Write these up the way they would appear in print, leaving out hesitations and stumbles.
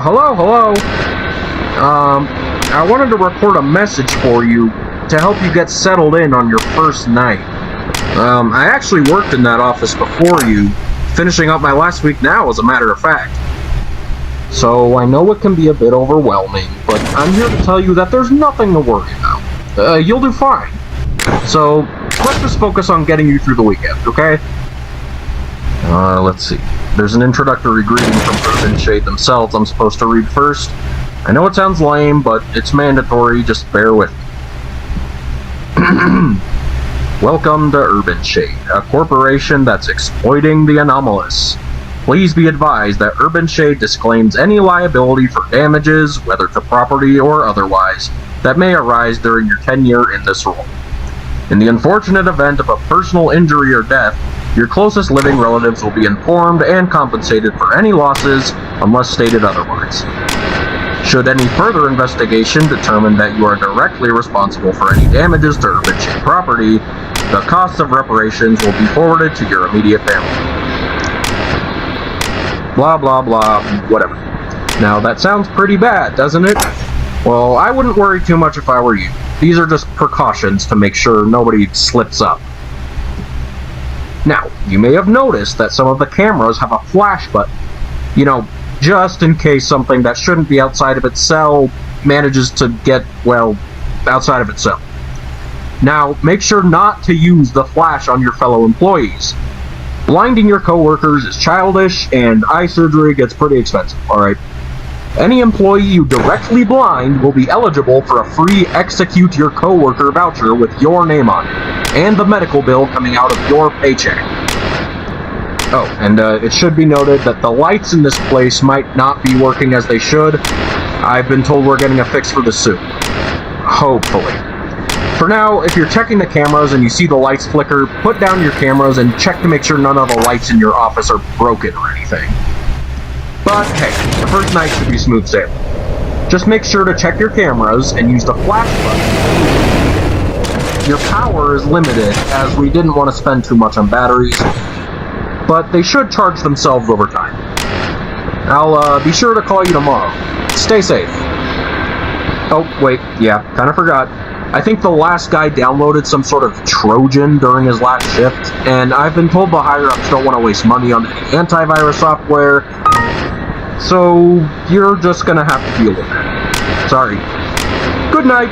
Hello. I wanted to record a message for you to help you get settled in on your first night. I actually worked in that office before you, finishing up my last week now, as a matter of fact. So I know it can be a bit overwhelming, but I'm here to tell you that there's nothing to worry about. You'll do fine. So let's just focus on getting you through the weekend, okay? Let's see. There's an introductory greeting from Urban Shade themselves I'm supposed to read first. I know it sounds lame, but it's mandatory, just bear with me. Welcome to Urban Shade, a corporation that's exploiting the anomalous. Please be advised that Urban Shade disclaims any liability for damages, whether to property or otherwise, that may arise during your tenure in this role. In the unfortunate event of a personal injury or death, your closest living relatives will be informed and compensated for any losses unless stated otherwise. Should any further investigation determine that you are directly responsible for any damages to Urban Shade property, the costs of reparations will be forwarded to your immediate family. Blah blah blah, whatever. Now that sounds pretty bad, doesn't it? Well, I wouldn't worry too much if I were you. These are just precautions to make sure nobody slips up. Now, you may have noticed that some of the cameras have a flash button. You know, just in case something that shouldn't be outside of its cell manages to get, well, outside of its cell. Now, make sure not to use the flash on your fellow employees. Blinding your coworkers is childish, and eye surgery gets pretty expensive, alright? Any employee you directly blind will be eligible for a free Execute Your Coworker voucher with your name on it, and the medical bill coming out of your paycheck. Oh, and it should be noted that the lights in this place might not be working as they should. I've been told we're getting a fix for this soon. Hopefully. For now, if you're checking the cameras and you see the lights flicker, put down your cameras and check to make sure none of the lights in your office are broken or anything. But hey, the first night should be smooth sailing. Just make sure to check your cameras and use the flash button. Your power is limited, as we didn't want to spend too much on batteries, but they should charge themselves over time. I'll be sure to call you tomorrow. Stay safe. Oh, wait, yeah, kinda forgot. I think the last guy downloaded some sort of Trojan during his last shift, and I've been told the higher-ups don't want to waste money on any antivirus software, so you're just gonna have to deal with that. Sorry. Good night!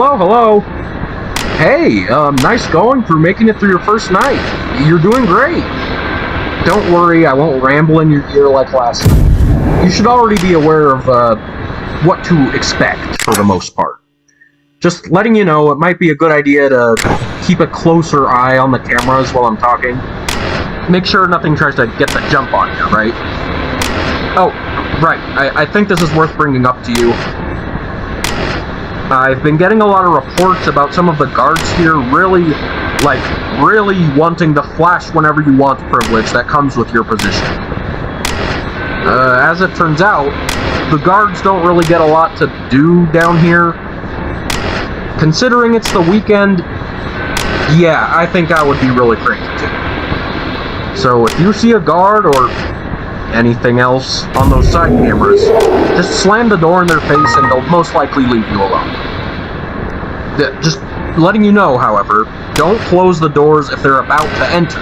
Hello, hello. Hey, nice going through making it through your first night. You're doing great. Don't worry, I won't ramble in your ear like last night. You should already be aware of, what to expect for the most part. Just letting you know, it might be a good idea to keep a closer eye on the cameras while I'm talking. Make sure nothing tries to get the jump on you, right? Oh, right, I think this is worth bringing up to you. I've been getting a lot of reports about some of the guards here really wanting the flash whenever you want privilege that comes with your position. As it turns out, the guards don't really get a lot to do down here. Considering it's the weekend, yeah, I think I would be really cranky too. So if you see a guard or anything else on those side cameras, just slam the door in their face and they'll most likely leave you alone. Just letting you know, however, don't close the doors if they're about to enter.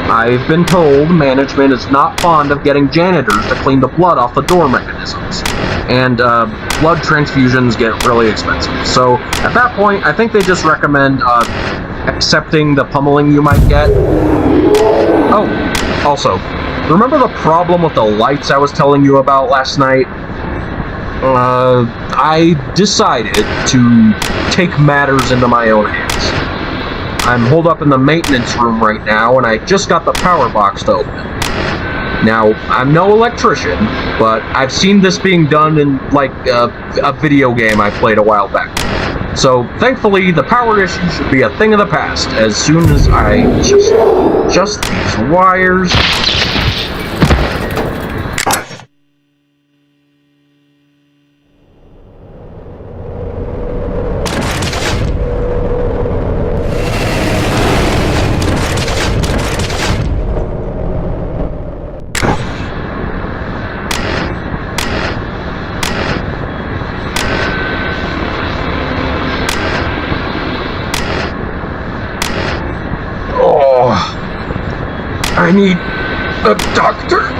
I've been told management is not fond of getting janitors to clean the blood off the door mechanisms, and blood transfusions get really expensive. So at that point, I think they just recommend accepting the pummeling you might get. Oh, also, remember the problem with the lights I was telling you about last night? I decided to take matters into my own hands. I'm holed up in the maintenance room right now, and I just got the power box to open. Now, I'm no electrician, but I've seen this being done in, like, a video game I played a while back. So, thankfully, the power issue should be a thing of the past as soon as I just these wires. I need a doctor.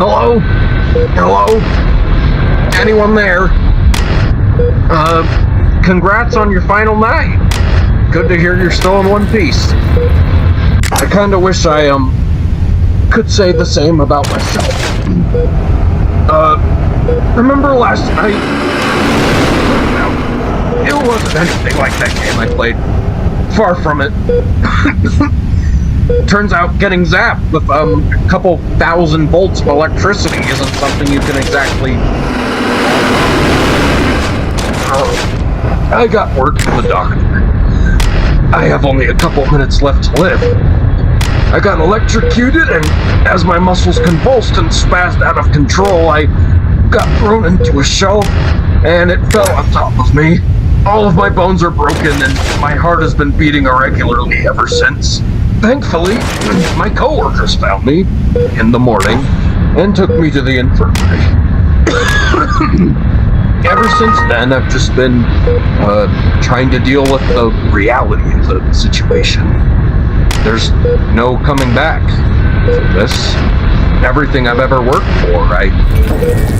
Hello? Hello? Anyone there? Congrats on your final night. Good to hear you're still in one piece. I kinda wish I, could say the same about myself. Remember last night? It wasn't anything like that game I played. Far from it. Turns out getting zapped with, a couple thousand volts of electricity isn't something you can exactly... I got word from the doctor. I have only a couple minutes left to live. I got electrocuted, and as my muscles convulsed and spazzed out of control, I got thrown into a shelf, and it fell on top of me. All of my bones are broken, and my heart has been beating irregularly ever since. Thankfully, my coworkers found me in the morning and took me to the infirmary. Ever since then, I've just been trying to deal with the reality of the situation. There's no coming back from this. Everything I've ever worked for,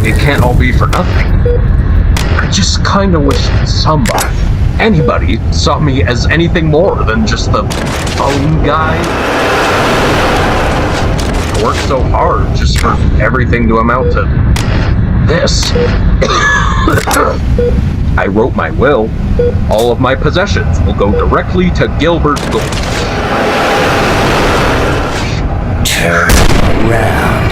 it can't all be for nothing. I just kinda wish anybody saw me as anything more than just the phone guy. I worked so hard just for everything to amount to this. I wrote my will. All of my possessions will go directly to Gilbert Gold. Turn around.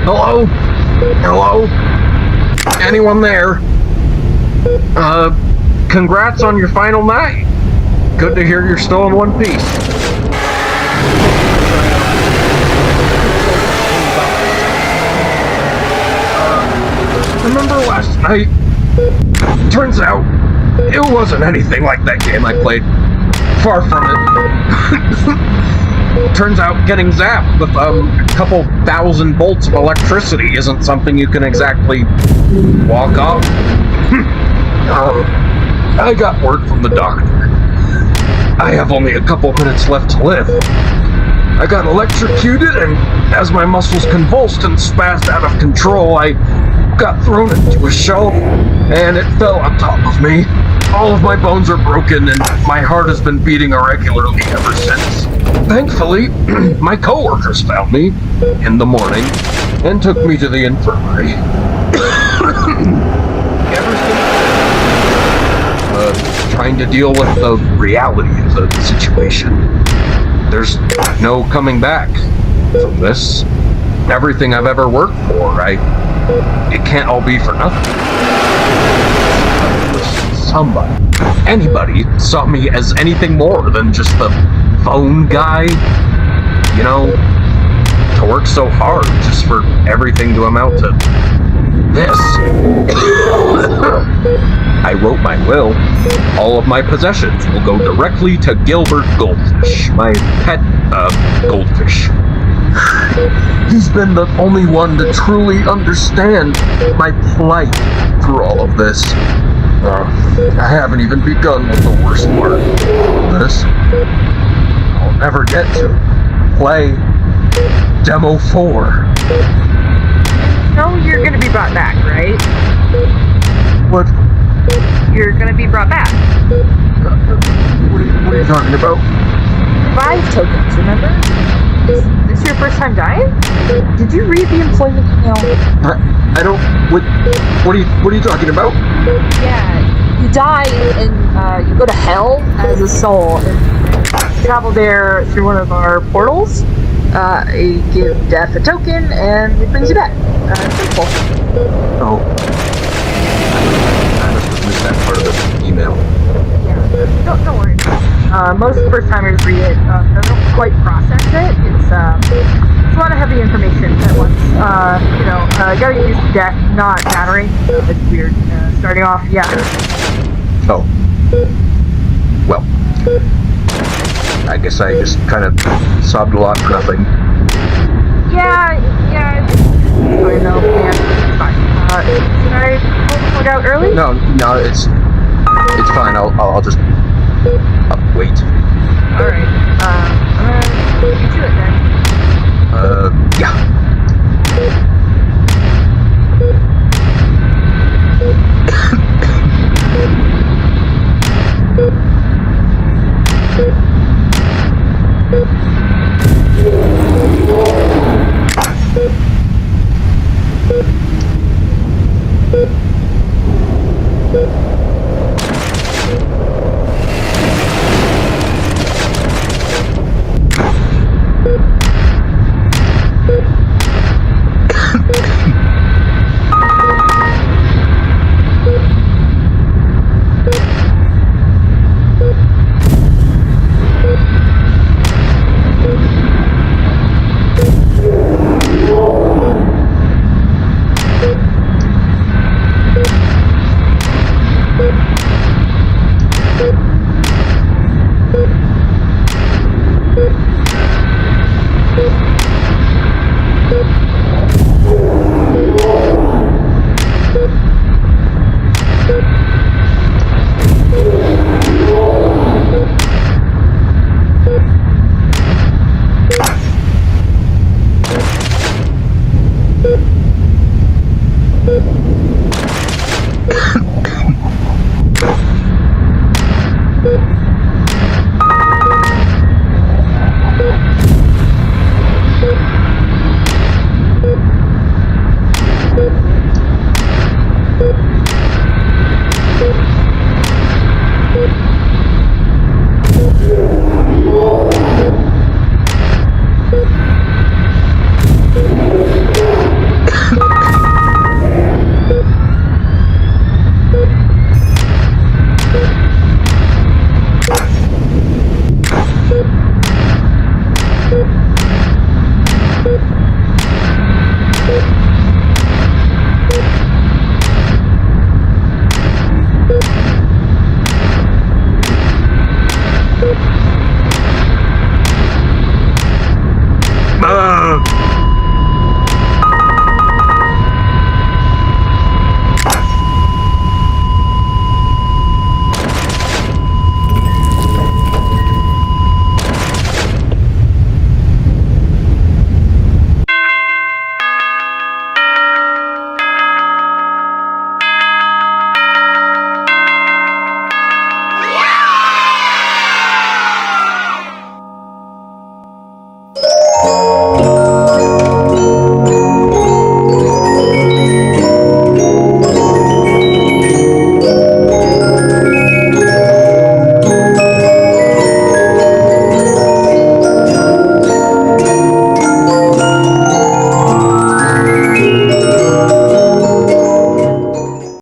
Hello? Hello? Anyone there? Congrats on your final night. Good to hear you're still in one piece. Remember last night? Turns out, it wasn't anything like that game I played. Far from it. Turns out getting zapped with, a couple thousand volts of electricity isn't something you can exactly walk off. I got word from the doctor. I have only a couple minutes left to live. I got electrocuted, and as my muscles convulsed and spazzed out of control, I got thrown into a shelf, and it fell on top of me. All of my bones are broken, and my heart has been beating irregularly ever since. Thankfully, my coworkers found me in the morning and took me to the infirmary. Ever since, trying to deal with the reality of the situation. There's no coming back from this. Everything I've ever worked for, it can't all be for nothing. Anybody saw me as anything more than just the phone guy, you know, to work so hard just for everything to amount to this. I wrote my will. All of my possessions will go directly to Gilbert Goldfish, my pet, goldfish. He's been the only one to truly understand my plight through all of this. I haven't even begun with the worst part of this. I'll never get to play Demo 4. No, you're gonna be brought back, right? What? You're gonna be brought back. What are you talking about? Revive tokens, remember? Is this your first time dying? Did you read the employment email? I don't... What are you talking about? Yeah, you die and you go to hell as a soul and travel there through one of our portals. You give death a token and it brings you back. Simple. Oh. I must have missed that part of the email. Yeah. Don't worry. Most first timers read it. They don't quite process it. It's a lot of heavy information at once. Gotta get used to death not mattering. It's weird. Starting off, yeah. Oh. Well. I guess I just kind of sobbed a lot for nothing. Yeah. I know. Yeah, it's fine. Should I plug out early? No, it's fine. I'll just wait. All right. I'm gonna get to it then. Yeah.